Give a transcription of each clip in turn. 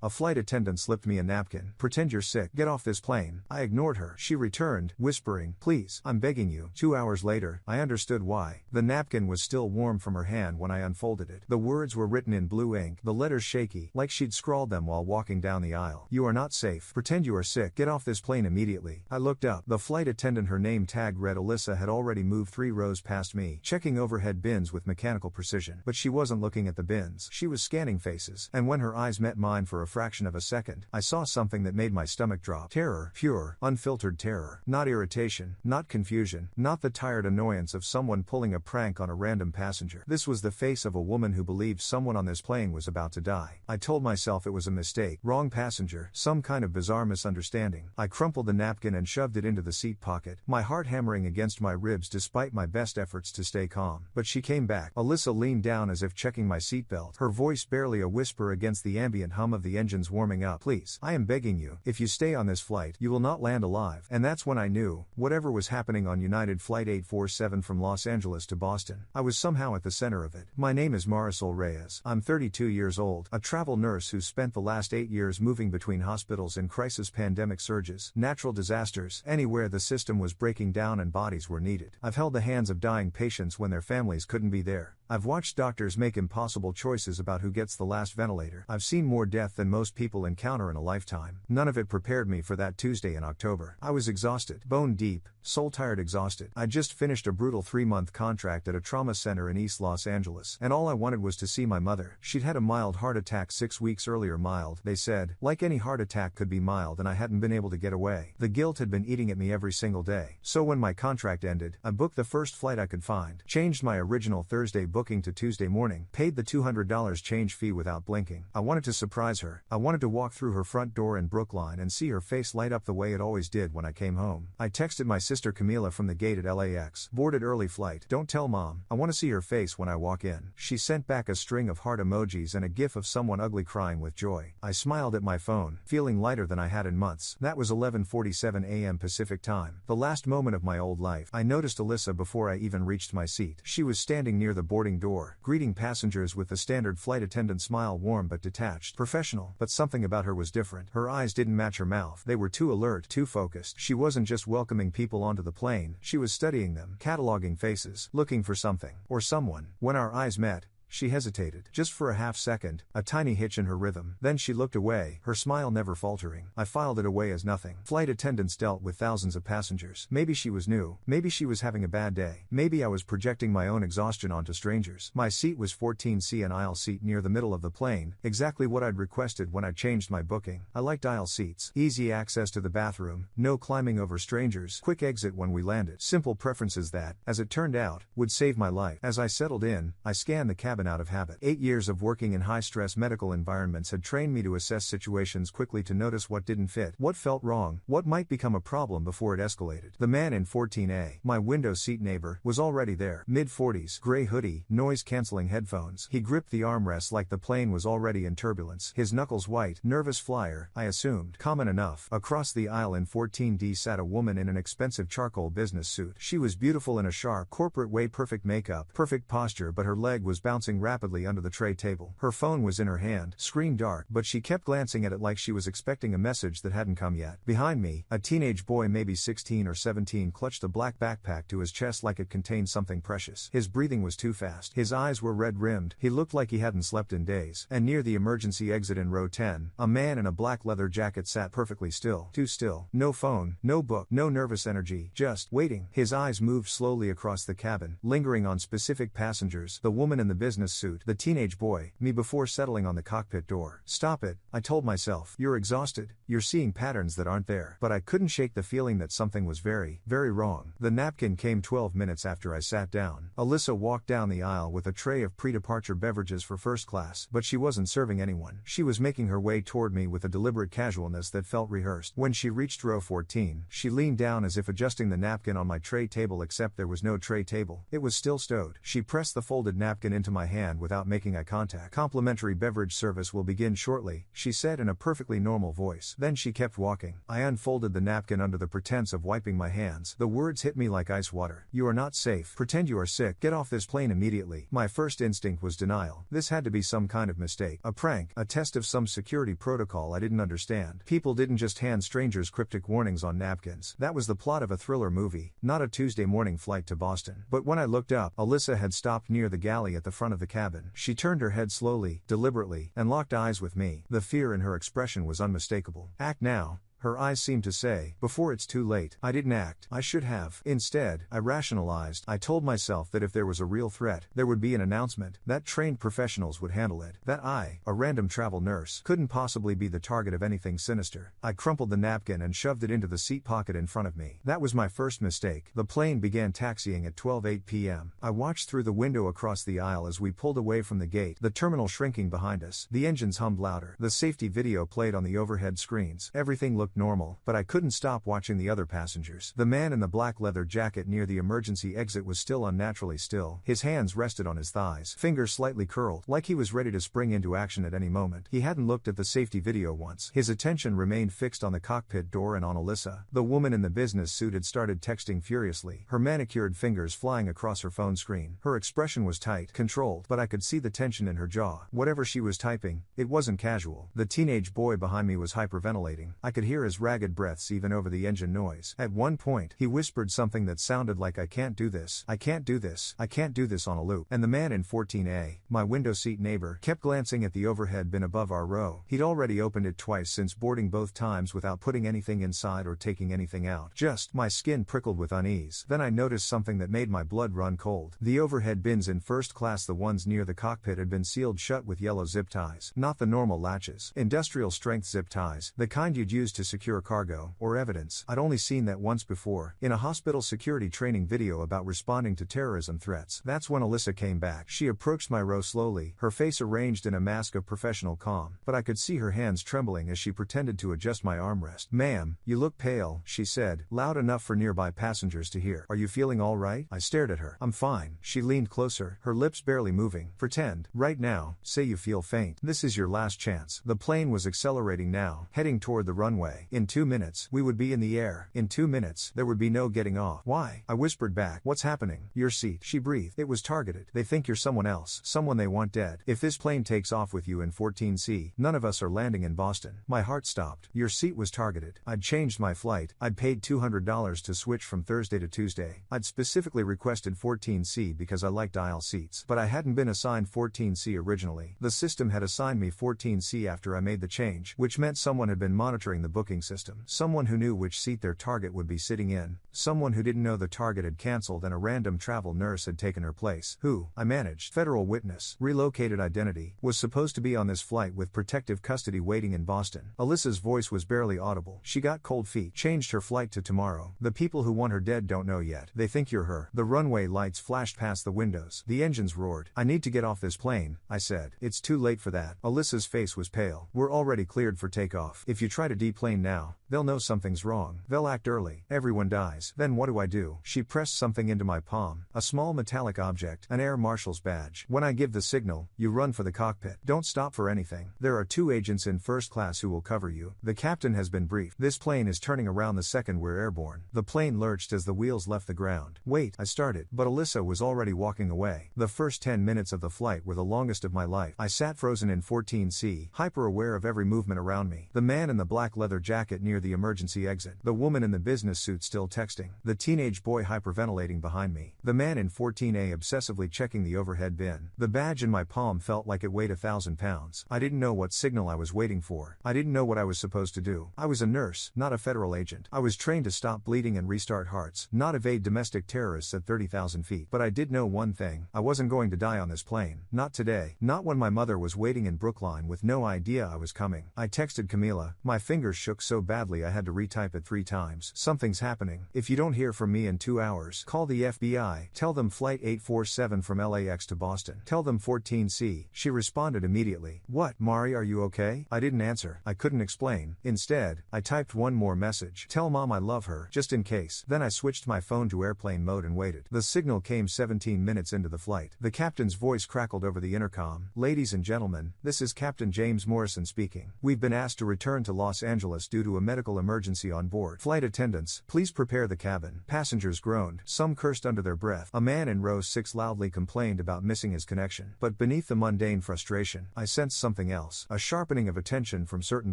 A flight attendant slipped me a napkin. Pretend you're sick. Get off this plane. I ignored her. She returned, whispering, please, I'm begging you. 2 hours later, I understood why. The napkin was still warm from her hand when I unfolded it. The words were written in blue ink, the letters shaky, like she'd scrawled them while walking down the aisle. You are not safe. Pretend you are sick. Get off this plane immediately. I looked up. The flight attendant, her name tag read Alyssa, had already moved 3 rows past me, checking overhead bins with mechanical precision. But she wasn't looking at the bins. She was scanning faces. And when her eyes met mine for a fraction of a second, I saw something that made my stomach drop. Terror. Pure, unfiltered terror. Not irritation, not confusion, not the tired annoyance of someone pulling a prank on a random passenger. This was the face of a woman who believed someone on this plane was about to die. I told myself it was a mistake, wrong passenger, some kind of bizarre misunderstanding. I crumpled the napkin and shoved it into the seat pocket, my heart hammering against my ribs despite my best efforts to stay calm. But she came back. Alyssa leaned down as if checking my seatbelt, her voice barely a whisper against the ambient hum of the engines warming up. Please, I am begging you, if you stay on this flight, you will not land alive. And that's when I knew, whatever was happening on United Flight 847 from Los Angeles to Boston, I was somehow at the center of it. My name is Marisol Reyes. I'm 32 years old, a travel nurse who spent the last 8 years moving between hospitals in crisis, pandemic surges, natural disasters, anywhere the system was breaking down and bodies were needed. I've held the hands of dying patients when their families couldn't be there. I've watched doctors make impossible choices about who gets the last ventilator. I've seen more death than most people encounter in a lifetime. None of it prepared me for that Tuesday in October. I was exhausted, bone deep, soul-tired exhausted. I'd just finished a brutal 3-month contract at a trauma center in East Los Angeles, and all I wanted was to see my mother. She'd had a mild heart attack 6 weeks earlier. Mild, they said, like any heart attack could be mild, and I hadn't been able to get away. The guilt had been eating at me every single day. So when my contract ended, I booked the first flight I could find, changed my original Thursday booking to Tuesday morning, paid the $200 change fee without blinking. I wanted to surprise her. I wanted to walk through her front door in Brookline and see her face light up the way it always did when I came home. I texted my sister Camila from the gate at LAX. Boarded early flight. Don't tell mom. I want to see her face when I walk in. She sent back a string of heart emojis and a gif of someone ugly crying with joy. I smiled at my phone, feeling lighter than I had in months. That was 11:47 a.m. Pacific time. The last moment of my old life. I noticed Alyssa before I even reached my seat. She was standing near the boarding door, greeting passengers with the standard flight attendant smile, warm but detached, professional. But something about her was different. Her eyes didn't match her mouth. They were too alert, too focused. She wasn't just welcoming people onto the plane, she was studying them, cataloging faces, looking for something, or someone. When our eyes met, she hesitated, just for a half second, a tiny hitch in her rhythm. Then she looked away, her smile never faltering. I filed it away as nothing. Flight attendants dealt with thousands of passengers. Maybe she was new. Maybe she was having a bad day. Maybe I was projecting my own exhaustion onto strangers. My seat was 14C, an aisle seat near the middle of the plane, exactly what I'd requested when I changed my booking. I liked aisle seats. Easy access to the bathroom, no climbing over strangers, quick exit when we landed. Simple preferences that, as it turned out, would save my life. As I settled in, I scanned the cabin out of habit. 8 years of working in high-stress medical environments had trained me to assess situations quickly, to notice what didn't fit, what felt wrong, what might become a problem before it escalated. The man in 14A, my window seat neighbor, was already there. Mid-40s, gray hoodie, noise-canceling headphones. He gripped the armrests like the plane was already in turbulence, his knuckles white. Nervous flyer, I assumed. Common enough. Across the aisle in 14D sat a woman in an expensive charcoal business suit. She was beautiful in a sharp, corporate way, perfect makeup, perfect posture, but her leg was bouncing rapidly under the tray table. Her phone was in her hand, screen dark, but she kept glancing at it like she was expecting a message that hadn't come yet. Behind me, a teenage boy, maybe 16 or 17, clutched a black backpack to his chest like it contained something precious. His breathing was too fast. His eyes were red-rimmed. He looked like he hadn't slept in days. And near the emergency exit in row 10, a man in a black leather jacket sat perfectly still. Too still. No phone, no book, no nervous energy, just waiting. His eyes moved slowly across the cabin, lingering on specific passengers, the woman in the business suit, the teenage boy, me, before settling on the cockpit door. Stop it, I told myself. You're exhausted, you're seeing patterns that aren't there. But I couldn't shake the feeling that something was very, very wrong. The napkin came 12 minutes after I sat down. Alyssa walked down the aisle with a tray of pre-departure beverages for first class, but she wasn't serving anyone. She was making her way toward me with a deliberate casualness that felt rehearsed. When she reached row 14, she leaned down as if adjusting the napkin on my tray table, except there was no tray table. It was still stowed. She pressed the folded napkin into my my hand without making eye contact. "Complimentary beverage service will begin shortly," she said in a perfectly normal voice. Then she kept walking. I unfolded the napkin under the pretense of wiping my hands. The words hit me like ice water. "You are not safe. Pretend you are sick. Get off this plane immediately." My first instinct was denial. This had to be some kind of mistake. A prank. A test of some security protocol I didn't understand. People didn't just hand strangers cryptic warnings on napkins. That was the plot of a thriller movie, not a Tuesday morning flight to Boston. But when I looked up, Alyssa had stopped near the galley at the front of the cabin. She turned her head slowly, deliberately, and locked eyes with me. The fear in her expression was unmistakable. "Act now," her eyes seemed to say, "before it's too late." I didn't act. I should have. Instead, I rationalized. I told myself that if there was a real threat, there would be an announcement, that trained professionals would handle it, that I, a random travel nurse, couldn't possibly be the target of anything sinister. I crumpled the napkin and shoved it into the seat pocket in front of me. That was my first mistake. The plane began taxiing at 12:08 p.m. I watched through the window across the aisle as we pulled away from the gate, the terminal shrinking behind us. The engines hummed louder. The safety video played on the overhead screens. Everything looked normal, but I couldn't stop watching the other passengers. The man in the black leather jacket near the emergency exit was still unnaturally still. His hands rested on his thighs, fingers slightly curled, like he was ready to spring into action at any moment. He hadn't looked at the safety video once. His attention remained fixed on the cockpit door and on Alyssa. The woman in the business suit had started texting furiously, her manicured fingers flying across her phone screen. Her expression was tight, controlled, but I could see the tension in her jaw. Whatever she was typing, it wasn't casual. The teenage boy behind me was hyperventilating. I could hear his ragged breaths even over the engine noise. At one point, he whispered something that sounded like "I can't do this, I can't do this, I can't do this" on a loop. And the man in 14A, my window seat neighbor, kept glancing at the overhead bin above our row. He'd already opened it twice since boarding, both times without putting anything inside or taking anything out. My skin prickled with unease. Then I noticed something that made my blood run cold. The overhead bins in first class, the ones near the cockpit, had been sealed shut with yellow zip ties. Not the normal latches. Industrial strength zip ties, the kind you'd use to secure cargo or evidence. I'd only seen that once before, in a hospital security training video about responding to terrorism threats. That's when Alyssa came back. She approached my row slowly, her face arranged in a mask of professional calm, but I could see her hands trembling as she pretended to adjust my armrest. "Ma'am, you look pale," she said, loud enough for nearby passengers to hear. "Are you feeling all right?" I stared at her. "I'm fine." She leaned closer, her lips barely moving. "Pretend. Right now. Say you feel faint. This is your last chance." The plane was accelerating now, heading toward the runway. In 2 minutes, we would be in the air. In 2 minutes, there would be no getting off. "Why?" I whispered back. "What's happening?" "Your seat," she breathed. "It was targeted. They think you're someone else. Someone they want dead. If this plane takes off with you in 14C, none of us are landing in Boston." My heart stopped. Your seat was targeted. I'd changed my flight. I'd paid $200 to switch from Thursday to Tuesday. I'd specifically requested 14C because I liked aisle seats. But I hadn't been assigned 14C originally. The system had assigned me 14C after I made the change, which meant someone had been monitoring the booking system. Someone who knew which seat their target would be sitting in. Someone who didn't know the target had canceled and a random travel nurse had taken her place. Who, I managed, federal witness, relocated identity, was supposed to be on this flight with protective custody waiting in Boston. Alyssa's voice was barely audible. She got cold feet. "Changed her flight to tomorrow. The people who want her dead don't know yet. They think you're her." The runway lights flashed past the windows. The engines roared. "I need to get off this plane," I said. "It's too late for that." Alyssa's face was pale. "We're already cleared for takeoff. If you try to deplane now, they'll know something's wrong. They'll act early. Everyone dies. Then what do I do?" She pressed something into my palm. A small metallic object, an air marshal's badge. "When I give the signal, you run for the cockpit. Don't stop for anything. There are 2 agents in first class who will cover you. The captain has been briefed. This plane is turning around the second we're airborne." The plane lurched as the wheels left the ground. "Wait," I started, but Alyssa was already walking away. The first 10 minutes of the flight were the longest of my life. I sat frozen in 14C, hyper-aware of every movement around me. The man in the black leather jacket near the emergency exit. The woman in the business suit still texting. The teenage boy hyperventilating behind me. The man in 14A obsessively checking the overhead bin. The badge in my palm felt like it weighed 1,000 pounds. I didn't know what signal I was waiting for. I didn't know what I was supposed to do. I was a nurse, not a federal agent. I was trained to stop bleeding and restart hearts, not evade domestic terrorists at 30,000 feet. But I did know one thing. I wasn't going to die on this plane. Not today. Not when my mother was waiting in Brookline with no idea I was coming. I texted Camila. My fingers shook shook so badly I had to retype it 3 times. Something's happening. If you don't hear from me in 2 hours, call the FBI. Tell them Flight 847 from LAX to Boston. Tell them 14C. She responded immediately. What, Mari, are you okay? I didn't answer. I couldn't explain. Instead, I typed one more message. Tell Mom I love her, just in case. Then I switched my phone to airplane mode and waited. The signal came 17 minutes into the flight. The captain's voice crackled over the intercom. Ladies and gentlemen, this is Captain James Morrison speaking. We've been asked to return to Los Angeles due to a medical emergency on board. Flight attendants, please prepare the cabin. Passengers groaned. Some cursed under their breath. A man in row 6 loudly complained about missing his connection. But beneath the mundane frustration, I sensed something else. A sharpening of attention from certain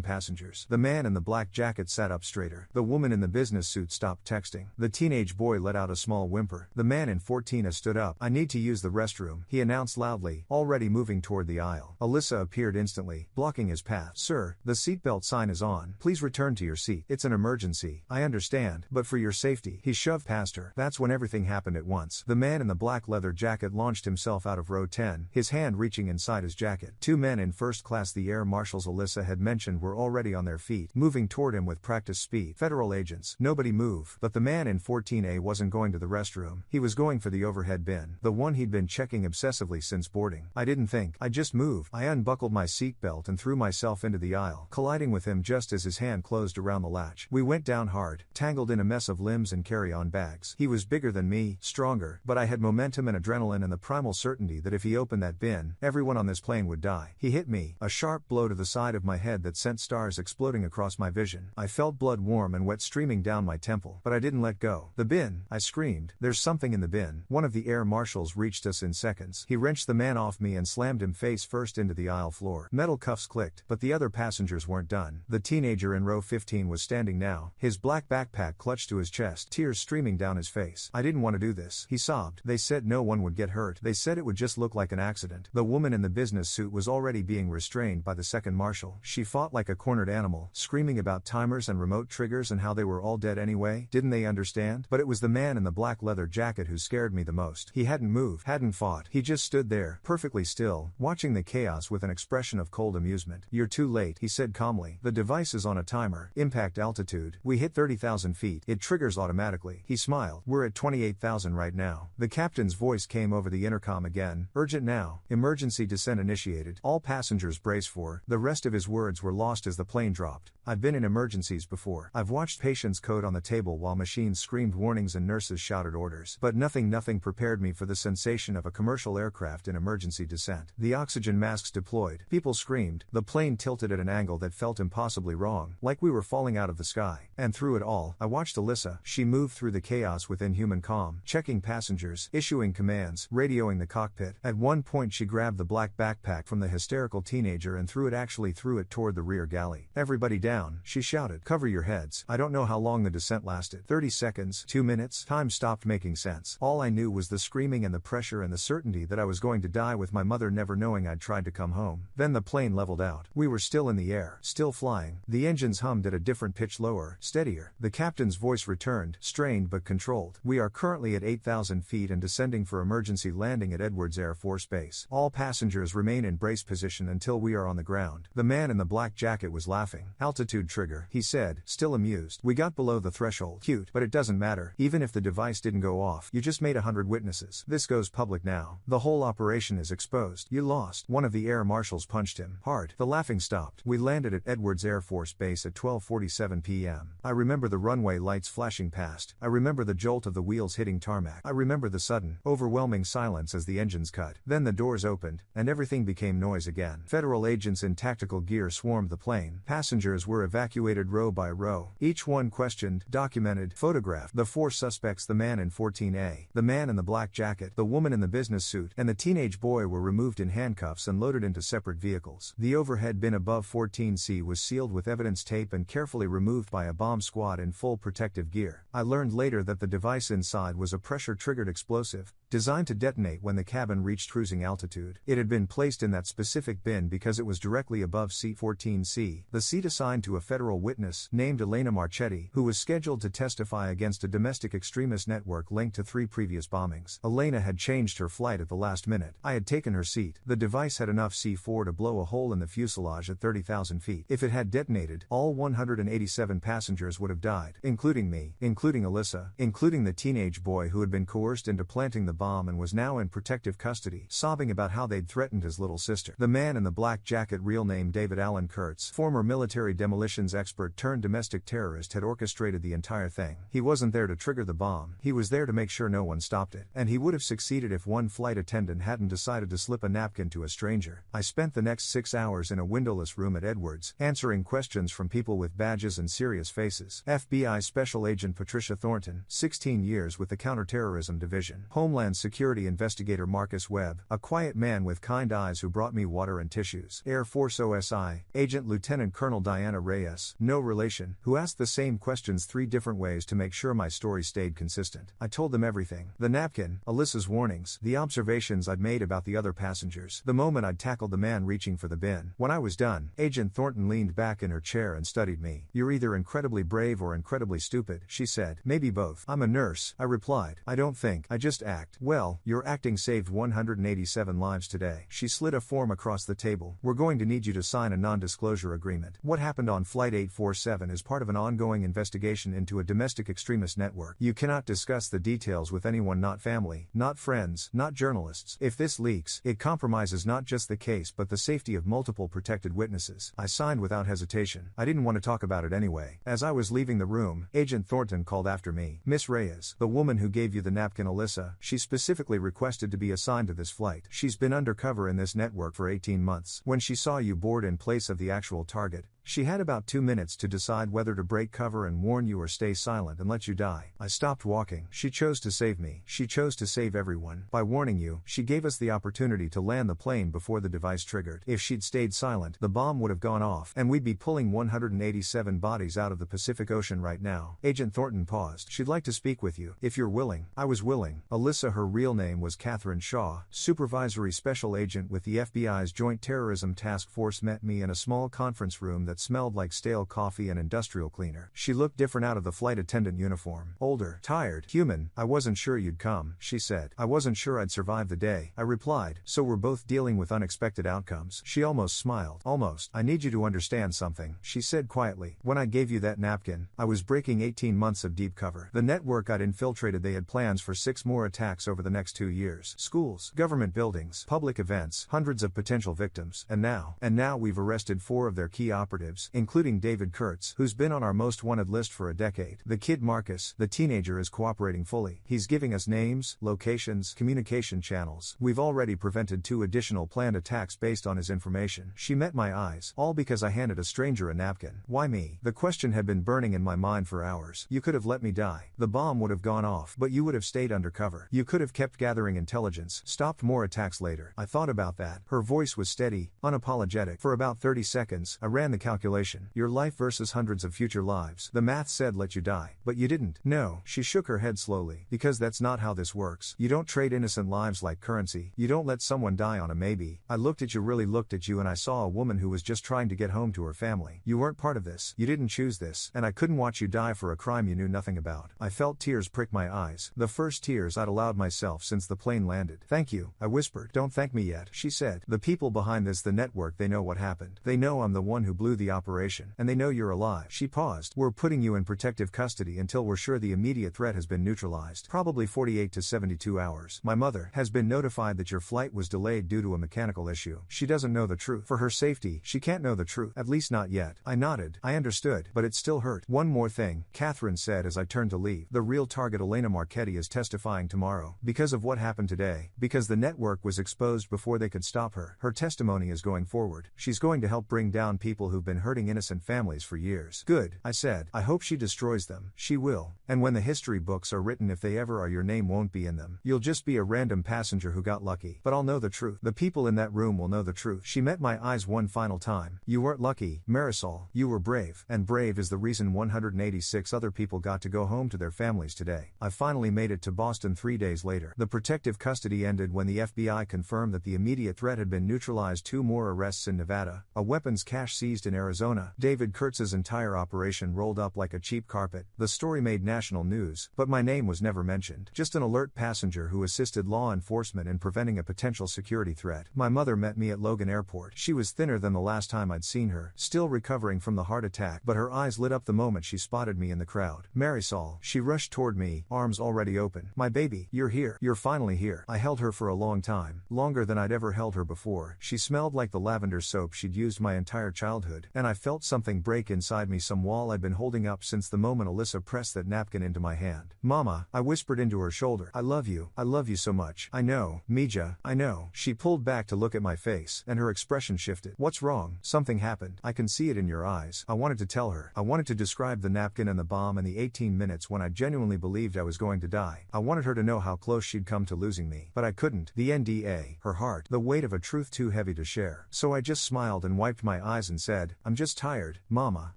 passengers. The man in the black jacket sat up straighter. The woman in the business suit stopped texting. The teenage boy let out a small whimper. The man in 14A stood up. I need to use the restroom, he announced loudly, already moving toward the aisle. Alyssa appeared instantly, blocking his path. Sir, the seatbelt sign is on. Please return to your seat. It's an emergency. I understand, but for your safety. He shoved past her. That's when everything happened at once. The man in the black leather jacket launched himself out of row 10, his hand reaching inside his jacket. 2 men in first class the air marshals Alyssa had mentioned were already on their feet, moving toward him with practiced speed. Federal agents. Nobody move. But the man in 14A wasn't going to the restroom. He was going for the overhead bin, the one he'd been checking obsessively since boarding. I didn't think. I just moved. I unbuckled my seatbelt and threw myself into the aisle, colliding with him just as his hand closed around the latch. We went down hard, tangled in a mess of limbs and carry-on bags. He was bigger than me, stronger, but I had momentum and adrenaline and the primal certainty that if he opened that bin, everyone on this plane would die. He hit me, a sharp blow to the side of my head that sent stars exploding across my vision. I felt blood warm and wet streaming down my temple, but I didn't let go. The bin, I screamed. There's something in the bin. One of the air marshals reached us in seconds. He wrenched the man off me and slammed him face first into the aisle floor. Metal cuffs clicked, but the other passengers weren't done. The teenager in row 15 was standing now, his black backpack clutched to his chest, tears streaming down his face. I didn't want to do this, he sobbed. They said no one would get hurt. They said it would just look like an accident. The woman in the business suit was already being restrained by the second marshal. She fought like a cornered animal, screaming about timers and remote triggers and how they were all dead anyway. Didn't they understand? But it was the man in the black leather jacket who scared me the most. He hadn't moved, hadn't fought. He just stood there, perfectly still, watching the chaos with an expression of cold amusement. You're too late, he said calmly. The device is on a timer. Impact altitude. We hit 30,000 feet. It triggers automatically. He smiled. We're at 28,000 right now. The captain's voice came over the intercom again. Urgent now. Emergency descent initiated. All passengers brace for. The rest of his words were lost as the plane dropped. I've been in emergencies before. I've watched patients code on the table while machines screamed warnings and nurses shouted orders. But nothing prepared me for the sensation of a commercial aircraft in emergency descent. The oxygen masks deployed. People screamed. The plane tilted at an angle that felt impossibly wrong, like we were falling out of the sky. And through it all, I watched Alyssa. She moved through the chaos with inhuman calm, checking passengers, issuing commands, radioing the cockpit. At one point she grabbed the black backpack from the hysterical teenager and threw it toward the rear galley. Everybody down, she shouted. Cover your heads. I don't know how long the descent lasted. 30 seconds, 2 minutes. Time stopped making sense. All I knew was the screaming and the pressure and the certainty that I was going to die with my mother never knowing I'd tried to come home. Then the plane leveled out. We were still in the air, still flying. The engines hummed at a different pitch, lower, steadier. The captain's voice returned, strained but controlled. We are currently at 8,000 feet and descending for emergency landing at Edwards Air Force Base. All passengers remain in brace position until we are on the ground. The man in the black jacket was laughing. Altitude trigger, he said, still amused. We got below the threshold. Cute, but it doesn't matter. Even if the device didn't go off, you just made 100 witnesses. This goes public now. The whole operation is exposed. You lost. One of the air marshals punched him hard. The laughing stopped. We landed at Edwards Air Force Base at 12:47 p.m. I remember the runway lights flashing past. I remember the jolt of the wheels hitting tarmac. I remember the sudden, overwhelming silence as the engines cut. Then the doors opened, and everything became noise again. Federal agents in tactical gear swarmed the plane. Passengers were evacuated row by row. Each one questioned, documented, photographed. The 4 suspects, the man in 14A, the man in the black jacket, the woman in the business suit, and the teenage boy were removed in handcuffs and loaded into separate vehicles. The overhead bin above 14C was sealed with evidence tape and carefully removed by a bomb squad in full protective gear. I learned later that the device inside was a pressure-triggered explosive, designed to detonate when the cabin reached cruising altitude. It had been placed in that specific bin because it was directly above seat 14C, the seat assigned to a federal witness named Elena Marchetti, who was scheduled to testify against a domestic extremist network linked to 3 previous bombings. Elena had changed her flight at the last minute. I had taken her seat. The device had enough C4 to blow a hole in the fuselage at 30,000 feet. If it had detonated, all 187 passengers would have died, including me, including Alyssa, including the teenage boy who had been coerced into planting the bomb and was now in protective custody, sobbing about how they'd threatened his little sister. The man in the black jacket, real name David Allen Kurtz, former military demolitions expert turned domestic terrorist, had orchestrated the entire thing. He wasn't there to trigger the bomb, he was there to make sure no one stopped it. And he would have succeeded if one flight attendant hadn't decided to slip a napkin to a stranger. I spent the next 6 hours in a windowless room at Edwards, answering questions from people with badges and serious faces. FBI Special Agent Patricia Thornton, 16 years with the Counterterrorism Division. Homeland Security Investigator Marcus Webb, a quiet man with kind eyes who brought me water and tissues. Air Force OSI, Agent Lieutenant Colonel Diana Reyes, no relation, who asked the same questions 3 different ways to make sure my story stayed consistent. I told them everything. The napkin, Alyssa's warnings, the observations I'd made about the other passengers, the moment I'd tackled the man reaching for the bin. When I was done, Agent Thornton leaned back in her chair and studied me. "You're either incredibly brave or incredibly stupid," she said. "Maybe both." "I'm a nurse," I replied. "I don't think, I just act." "Well, your acting saved 187 lives today." She slid a form across the table. "We're going to need you to sign a non-disclosure agreement. What happened on Flight 847 is part of an ongoing investigation into a domestic extremist network. You cannot discuss the details with anyone, not family, not friends, not journalists. If this leaks, it compromises not just the case but the safety of multiple protected witnesses." I signed without hesitation. I didn't want to talk about it anyway. As I was leaving the room, Agent Thornton called after me. "Miss Reyes, the woman who gave you the napkin, Alyssa, she specifically requested to be assigned to this flight. She's been undercover in this network for 18 months. When she saw you board in place of the actual target, she had about 2 minutes to decide whether to break cover and warn you or stay silent and let you die." I stopped walking. "She chose to save me. She chose to save everyone. By warning you, she gave us the opportunity to land the plane before the device triggered. If she'd stayed silent, the bomb would have gone off, and we'd be pulling 187 bodies out of the Pacific Ocean right now." Agent Thornton paused. "She'd like to speak with you, if you're willing." I was willing. Alyssa, her real name was Catherine Shaw, supervisory special agent with the FBI's Joint Terrorism Task Force, met me in a small conference room that smelled like stale coffee and industrial cleaner. She looked different out of the flight attendant uniform. Older, tired, human. "I wasn't sure you'd come," she said. "I wasn't sure I'd survive the day," I replied. "So we're both dealing with unexpected outcomes." She almost smiled. "Almost. I need you to understand something," she said quietly. "When I gave you that napkin, I was breaking 18 months of deep cover. The network I'd infiltrated, they had plans for 6 more attacks over the next 2 years. Schools, government buildings, public events, hundreds of potential victims. And now we've arrested 4 of their key operatives, including David Kurtz, who's been on our most wanted list for a decade. The kid Marcus, the teenager, is cooperating fully. He's giving us names, locations, communication channels. We've already prevented 2 additional planned attacks based on his information." She met my eyes, all because I handed a stranger a napkin. Why me? The question had been burning in my mind for hours. "You could have let me die. The bomb would have gone off, but you would have stayed undercover. You could have kept gathering intelligence, stopped more attacks later." I thought about that. Her voice was steady, unapologetic. "For about 30 seconds, I ran the calculation. Your life versus hundreds of future lives. The math said let you die. But you didn't." "No." She shook her head slowly. "Because that's not how this works. You don't trade innocent lives like currency. You don't let someone die on a maybe." I looked at you, really looked at you, and I saw a woman who was just trying to get home to her family. You weren't part of this. You didn't choose this. And I couldn't watch you die for a crime you knew nothing about. I felt tears prick my eyes. The first tears I'd allowed myself since the plane landed. "Thank you," I whispered. "Don't thank me yet," she said. "The people behind this, the network, they know what happened. They know I'm the one who blew the operation. And they know you're alive." She paused. "We're putting you in protective custody until we're sure the immediate threat has been neutralized. Probably 48 to 72 hours. My mother has been notified that your flight was delayed due to a mechanical issue. She doesn't know the truth. For her safety, she can't know the truth. At least not yet." I nodded. I understood, but it still hurt. "One more thing," Catherine said as I turned to leave. "The real target, Elena Marchetti, is testifying tomorrow. Because of what happened today. Because the network was exposed before they could stop her. Her testimony is going forward. She's going to help bring down people who've been been hurting innocent families for years. Good, I said. I hope she destroys them. She will. And when the history books are written, if they ever are, your name won't be in them. You'll just be a random passenger who got lucky. But I'll know the truth. The people in that room will know the truth. She met my eyes one final time. You weren't lucky, Marisol. You were brave. And brave is the reason 186 other people got to go home to their families today. I finally made it to Boston 3 days later. The protective custody ended when the FBI confirmed that the immediate threat had been neutralized. 2 more arrests in Nevada, a weapons cache seized in Arizona. David Kurtz's entire operation rolled up like a cheap carpet. The story made national news, but my name was never mentioned. Just an alert passenger who assisted law enforcement in preventing a potential security threat. My mother met me at Logan Airport. She was thinner than the last time I'd seen her, still recovering from the heart attack, but her eyes lit up the moment she spotted me in the crowd. Marisol. She rushed toward me, arms already open. My baby, you're here. You're finally here. I held her for a long time, longer than I'd ever held her before. She smelled like the lavender soap she'd used my entire childhood, and I felt something break inside me, some wall I'd been holding up since the moment Alyssa pressed that napkin into my hand. Mama, I whispered into her shoulder. I love you so much. I know, Mija, I know. She pulled back to look at my face, and her expression shifted. What's wrong? Something happened. I can see it in your eyes. I wanted to tell her. I wanted to describe the napkin and the bomb and the 18 minutes when I genuinely believed I was going to die. I wanted her to know how close she'd come to losing me, but I couldn't. The NDA, her heart, the weight of a truth too heavy to share. So I just smiled and wiped my eyes and said, I'm just tired, Mama.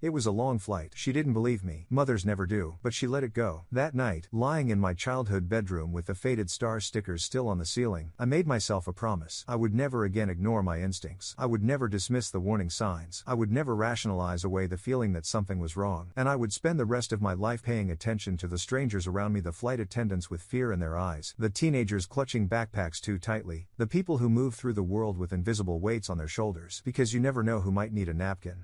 It was a long flight. She didn't believe me. Mothers never do. But she let it go. That night, lying in my childhood bedroom with the faded star stickers still on the ceiling, I made myself a promise. I would never again ignore my instincts. I would never dismiss the warning signs. I would never rationalize away the feeling that something was wrong. And I would spend the rest of my life paying attention to the strangers around me, the flight attendants with fear in their eyes, the teenagers clutching backpacks too tightly, the people who move through the world with invisible weights on their shoulders, because you never know who might need a napkin.